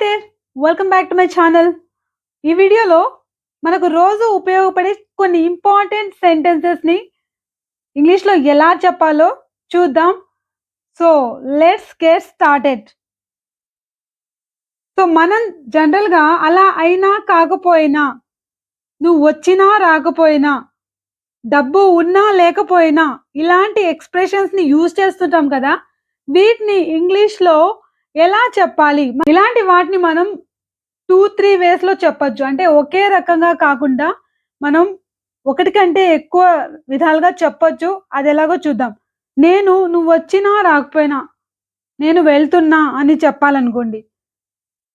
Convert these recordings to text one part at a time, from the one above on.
There! Welcome back to my channel. ఈ వీడియోలో మనకు రోజు ఉపయోగపడే కొన్ని ఇంపార్టెంట్ సెంటెన్సెస్‌ని ఇంగ్లీష్‌లో ఎలా చెప్పాలో చూద్దాం. So, let's get started. So, మనం జనరల్‌గా అలా అయినా కాకపోయినా, నువ్వు వచ్చినా రాకపోయినా, డబ్బు ఉన్నా లేకపోయినా ఇలాంటి ఎక్స్‌ప్రెషన్స్‌ని యూజ్ చేస్తుంటాం కదా! వీటిని ఇంగ్లీష్‌లో ఎలా చెప్పాలి? ఇలాంటి వాటిని మనం 2, 3 వేస్‌లో చెప్పొచ్చు. అంటే ఒకే రకంగా కాకుండా మనం ఒకటి కంటే ఎక్కువ విధాలుగా చెప్పొచ్చు. అదెలాగో చూద్దాం. నువ్వొచ్చినా రాకపోయినా నేను వెళ్తున్నా అని చెప్పాలనుకోండి.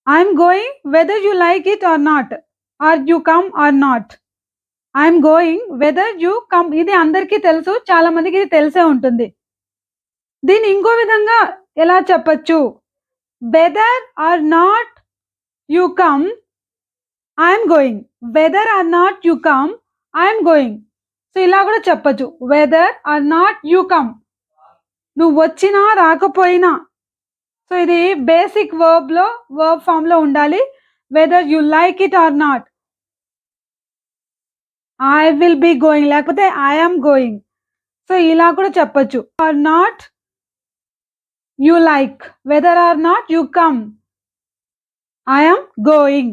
I'm going whether you like it or not. Are you come or not. I'm going whether you come. ఇది అందరికీ తెలుసు. చాలా మందికి ఇది తెలిసే ఉంటుంది. దీన్ని ఇంకో విధంగా ఎలా చెప్పొచ్చు? Whether or not you come I'm going. Whether or not you come I'm going. So, ఇలా కూడా చెప్పొచ్చు. Whether or not you come. నువ్వొచ్చినా రాకపోయినా. సో, ఇది బేసిక్ వర్బ్ ఫార్మ్‌లో ఉండాలి. Whether you like it or not. I will be going లేకపోతే I am going. So, ఇలా కూడా చెప్పొచ్చు. Or not you like. Whether or not you come I am going.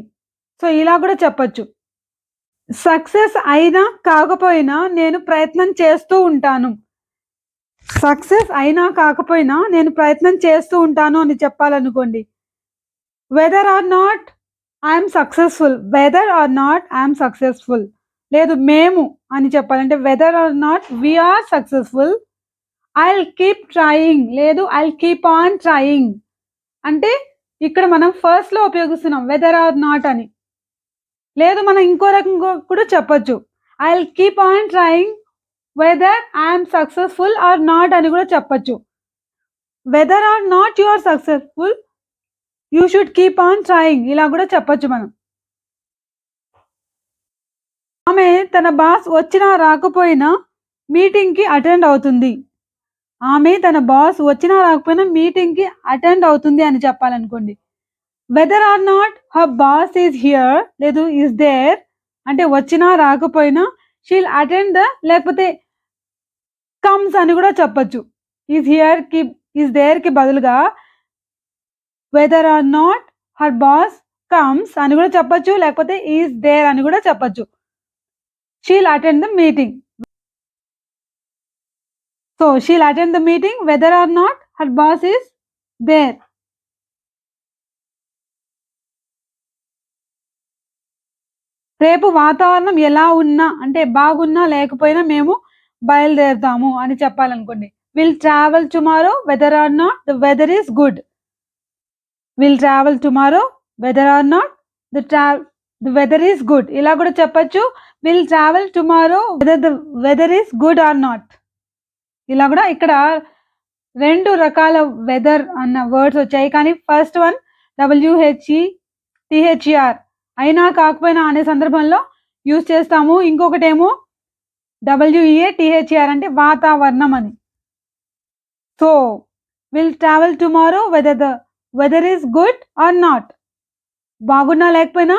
So, ఇలా కూడా చెప్పొచ్చు. సక్సెస్ అయినా కాకపోయినా నేను ప్రయత్నం చేస్తూ ఉంటాను. సక్సెస్ అయినా కాకపోయినా నేను ప్రయత్నం చేస్తూ ఉంటాను అని చెప్పాలనుకోండి. Whether or not I'm successful. Whether or not I'm successful. లేదు మేము అని చెప్పాలంటే whether or not we are successful. I'll keep trying. లేదు ఐల్ కీప్ ఆన్ ట్రయింగ్. అంటే ఇక్కడ మనం ఫస్ట్‌లో ఉపయోగిస్తున్నాం వెదర్ ఆర్ నాట్ అని. లేదు మనం ఇంకో రకంగా కూడా చెప్పొచ్చు. I'll keep on trying whether I'm successful or not అని కూడా చెప్పొచ్చు. Whether or not you are successful you should keep on trying. ఇలా కూడా చెప్పొచ్చు మనం. ఆమె తన బాస్ వచ్చినా రాకపోయినా మీటింగ్‌కి అటెండ్ అవుతుంది. ఆమె తన బాస్ వచ్చినా రాకపోయినా మీటింగ్‌కి అటెండ్ అవుతుంది అని చెప్పాలనుకోండి. Whether or not her boss is here లేదు ఈజ్ దేర్ అంటే వచ్చినా రాకపోయినా షీల్ అటెండ్ లేకపోతే కమ్స్ అని కూడా చెప్పొచ్చు. ఈజ్ హియర్ కి ఈజ్ దేర్ కి బదులుగా whether or not her boss comes అని కూడా చెప్పొచ్చు. లేకపోతే ఈజ్ దేర్ అని కూడా చెప్పొచ్చు. She'll attend the meeting. So she'll attend the meeting whether or not her boss is there. రేపు వాతావరణం ఎలా ఉన్నా అంటే బాగున్నా లేకపోయినా మేము బయలుదేరుతాము అని చెప్పాలనుకోండి. Will travel tomorrow whether or not the weather is good. Will travel tomorrow whether or not the weather is good. ఇలా కూడా చెప్పొచ్చు. Will travel tomorrow whether the weather is good or not. ఇలా కూడా ఇక్కడ 2 రకాల వెదర్ అన్న words వచ్చాయి. కానీ ఫస్ట్ వన్ WHETHER అయినా కాకపోయినా అనే సందర్భంలో యూజ్ చేస్తాము. ఇంకొకటేమో WEATHER అంటే వాతావరణం అని. So will travel tomorrow whether the weather is good or not. బాగున్నా లేకపోయినా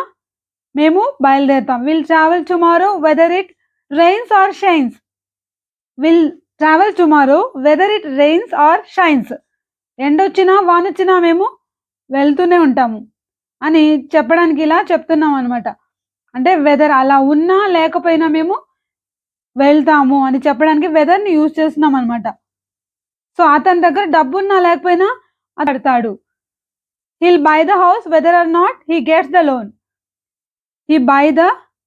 మేము బయలుదేరుతాం. Will travel tomorrow whether it rains or shines. Will travel tomorrow whether it rains or shines. ఎండొచ్చినా వానొచ్చినా మేము వెళ్తూనే ఉంటాము అని చెప్పడానికి ఇలా చెప్తున్నాం అనమాట. అంటే వెదర్ అలా ఉన్నా లేకపోయినా మేము వెళ్తాము అని చెప్పడానికి వెదర్‌ని యూజ్ చేస్తున్నాం అనమాట. సో అతని దగ్గర డబ్బున్నా లేకపోయినా కడతాడు. He'll buy the house whether or not he gets the loan.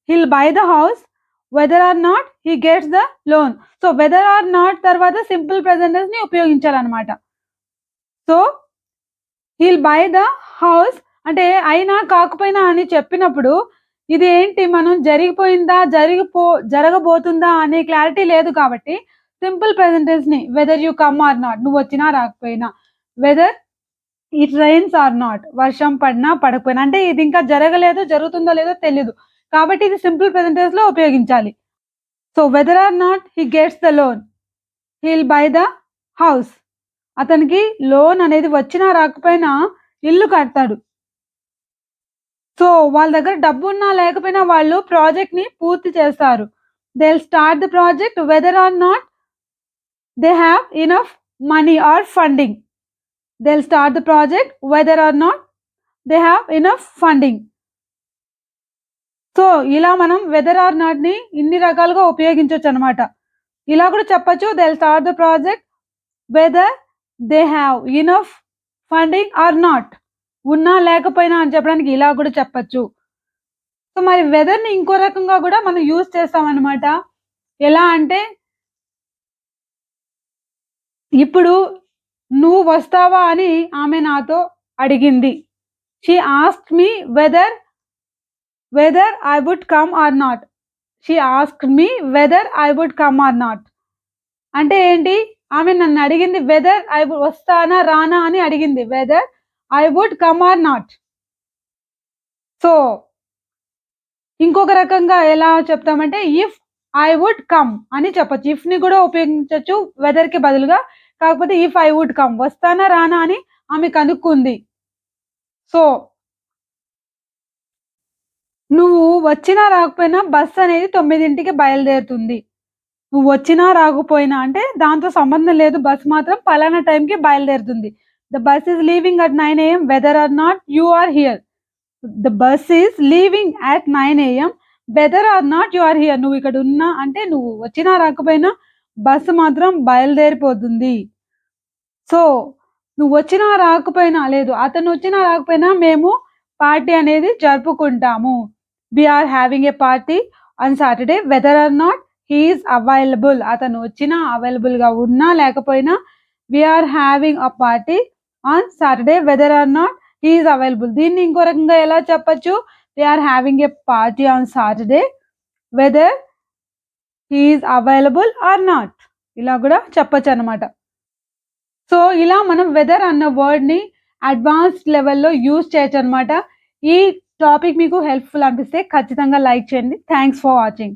He'll buy the house whether or not he gets the loan. So whether or not తర్వాత సింపుల్ ప్రెజెంట్ టెన్స్‌ని ఉపయోగించాలన్నమాట. So he'll buy the house అంటే అయినా కాకపోయినా అని చెప్పినప్పుడు ఇది ఏంటి మనం జరిగిపోయిందా జరగబోతుందా అనే క్లారిటీ లేదు కాబట్టి సింపుల్ ప్రెజెంట్ టెన్స్‌ని whether you come or not నువ్వు వచ్చినా రాకపోయినా, whether it rains or not వర్షం పడినా పడకపోయినా అంటే ఇది ఇంకా జరగలేదు జరుగుతుందో లేదో తెలీదు. కాబట్టి ఇది సింపుల్ ప్రెజెంట్ టెన్స్‌లో ఉపయోగించాలి. So whether or not he gets the loan he'll buy the house. అతనికి లోన్ అనేది వచ్చినా రాకపోయినా ఇల్లు కడతాడు. సో వాళ్ళ దగ్గర డబ్బున్నా లేకపోయినా వాళ్ళు ప్రాజెక్ట్‌ని పూర్తి చేస్తారు. They will start the project whether or not they have enough money or funding. They will start the project whether or not they have enough funding. So ఇలా మనం వెదర్ ఆర్ నాట్‌ని ఇన్ని రకాలుగా ఉపయోగించొచ్చనమాట. ఇలా కూడా చెప్పొచ్చు they will start the project whether they have enough funding or not. ఉన్నా లేకపోయినా అని చెప్పడానికి ఇలా కూడా చెప్పొచ్చు. సో మరి వెదర్‌ని ఇంకో రకంగా గూడా మనం యూజ్ చేస్తామనమాట. ఎలా అంటే ఇప్పుడు "నువ్వు వస్తావా?" అని ఆమె నాతో అడిగింది. She asked me whether I would come or not. She asked me whether I would come or not. అంటే ఏంటి? ఆమె నన్నడిగింది వెదర్ వస్తానా? రానా? అని అడిగింది. Whether I would come or not. So ఇంకొక రకంగా ఎలా చెప్తామంటే ఇఫ్ ఐ వుడ్ కమ్ అని చెప్పొచ్చు. ఇఫ్‌ని కూడా ఉపయోగించొచ్చు వెదర్‌కి బదులుగా. కాకపోతే ఇఫ్ ఐ వుడ్ కమ్ వస్తానా? రానా? అని ఆమె కనుక్కుంది. సో నువ్వు వచ్చినా రాకపోయినా బస్ అనేది 9కి బయలుదేరుతుంది. నువ్వు వచ్చినా రాకపోయినా అంటే దాంతో సంబంధం లేదు. బస్ మాత్రం పలానా టైంకి బయలుదేరుతుంది. The bus is leaving at 9 AM whether or not you are here. The bus is leaving at 9 AM whether or not you are here. నువ్వు ఇక్కడ ఉన్నా అంటే నువ్వు వచ్చినా రాకపోయినా బస్సు మాత్రం బయలుదేరిపోతుంది. సో నువ్వు వచ్చినా రాకపోయినా లేదు అతను వచ్చినా రాకపోయినా మేము పార్టీ అనేది జరుపుకుంటాము. We are having a party on Saturday whether or not he is available. అతను వచ్చినా అవైలబుల్‌గా ఉన్నా లేకపోయినా we are having a party on Saturday whether or not he is available. దీన్ని ఇంకో రకంగా ఎలా చెప్పొచ్చు? We are having a party on Saturday whether he is available or not. ఇలా కూడా చెప్పొచ్చనమాట. సో ఇలా మనం వెదర్ అన్న వర్డ్‌ని అడ్వాన్స్డ్ లెవెల్‌లో యూజ్ చేయొచ్చనమాట. ఈ టాపిక్ మీకు హెల్ప్‌ఫుల్ అనిపిస్తే ఖచ్చితంగా లైక్ చేయండి. Thanks for watching.